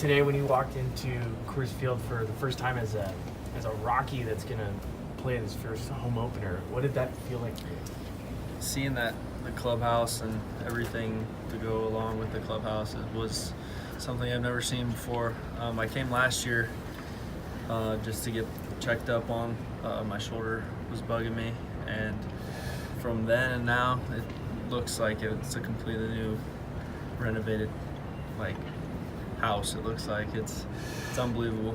today when you walked into Coors Field for the first time as a Rocky that's going to play this first home opener, what did that feel like for you? Seeing the clubhouse and everything to go along with the clubhouse, it was something I've never seen before. I came last year just to get checked up on. My shoulder was bugging me, and from then and now, it looks like it's a completely new, renovated, house. It looks like it's unbelievable.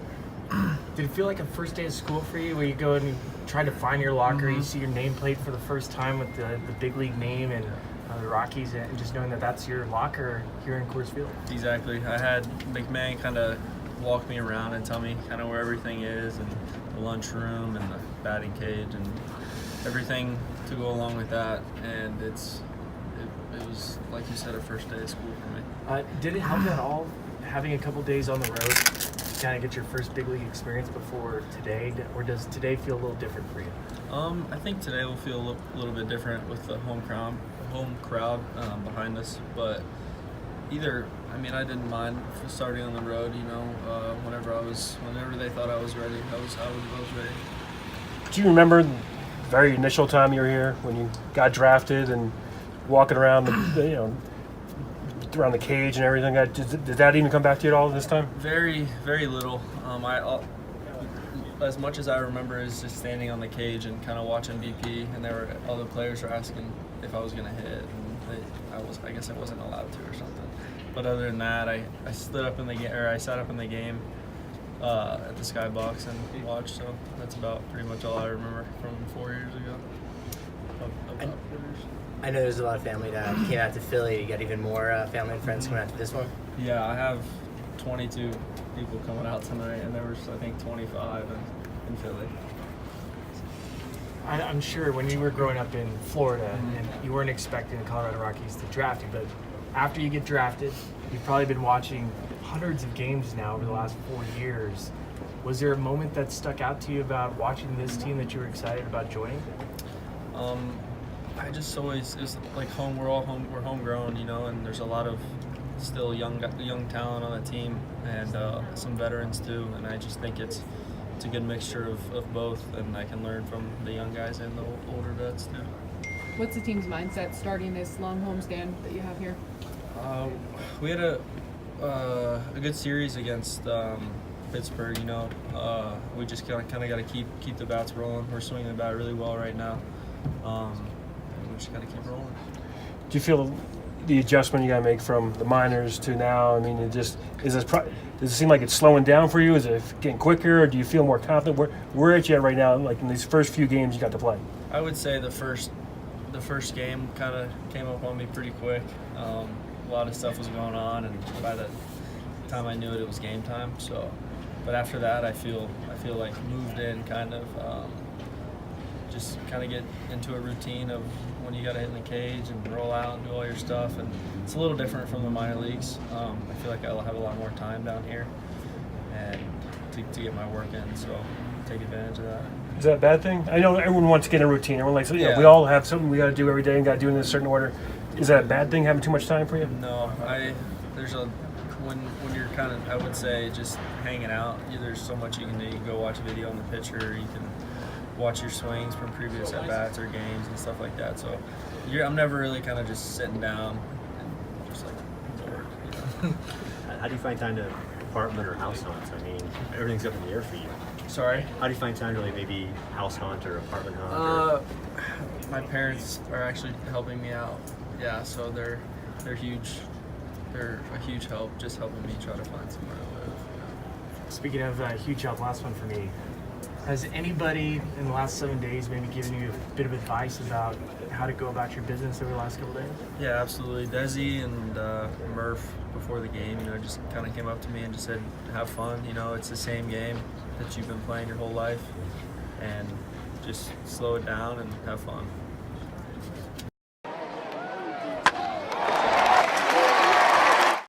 Did it feel like a first day of school for you, where you go and you try to find your locker, you see your nameplate for the first time with the big league name and the Rockies, and just knowing that that's your locker here in Coors Field? Exactly. I had McMahon kind of walk me around and tell me kind of where everything is, and the lunchroom and the batting cage and everything to go along with that. And it was, like you said, a first day of school for me. Did it help at all having a couple days on the road to kind of get your first big league experience before today, or does today feel a little different for you? I think today will feel a little bit different with the home crowd behind us, but I didn't mind starting on the road. Whenever they thought I was ready, I was ready. Do you remember the very initial time you were here when you got drafted and walking around around the cage and everything? Did that even come back to you at all this time? Very, very little. As much as I remember is just standing on the cage and kind of watching BP, and other players were asking if I was going to hit, and I guess I wasn't allowed to or something. But other than that, I sat up in the game at the skybox and watched. So that's about pretty much all I remember from 4 years ago. I know there's a lot of family that came out to Philly. You got even more family and friends coming out to this one? Yeah, I have 22 people coming out tonight, and there was, I think, 25 in Philly. I'm sure when you were growing up in Florida and you weren't expecting the Colorado Rockies to draft you, but after you get drafted, you've probably been watching hundreds of games now over the last 4 years. Was there a moment that stuck out to you about watching this team that you were excited about joining? I just always, it's like home. We're homegrown, and there's a lot of still young talent on the team, and some veterans too. And I just think it's a good mixture of both, and I can learn from the young guys and the older vets too. What's the team's mindset starting this long homestand that you have here? We had a good series against Pittsburgh. We just kind of got to keep the bats rolling. We're swinging the bat really well right now. We just got to keep rolling. Do you feel the adjustment you got to make from the minors to now? I mean, does it seem like it's slowing down for you? Is it getting quicker, or do you feel more confident? Where are you at right now, like in these first few games you got to play? I would say the first game kind of came up on me pretty quick. A lot of stuff was going on, and by the time I knew it was game time. So, but after that, I feel like moved in, kind of just kind of get into a routine of when you got to hit in the cage and roll out and do all your stuff, and it's a little different from the minor leagues. I feel like I'll have a lot more time down here and to get my work in, so take advantage of that. Is that a bad thing? I know everyone wants to get in a routine. Everyone likes, Yeah. We all have something we got to do every day and got to do it in a certain order. Is that a bad thing, having too much time for you? No, when you're kind of, I would say, just hanging out, there's so much you can do. You can go watch a video on the pitcher, you can watch your swings from previous at-bats or games and stuff like that. So I'm never really kind of just sitting down and just bored. How do you find time to apartment or house hunt? I mean, everything's up in the air for you. Sorry? How do you find time to maybe house hunt or apartment hunt? My parents are actually helping me out. Yeah, so they're huge. They're a huge help, just helping me try to find somewhere to live. Speaking of huge help, last one for me. Has anybody in the last 7 days maybe given you a bit of advice about how to go about your business over the last couple days? Yeah, absolutely. Desi and Murph before the game, just kind of came up to me and just said, have fun. It's the same game that you've been playing your whole life, and just slow it down and have fun.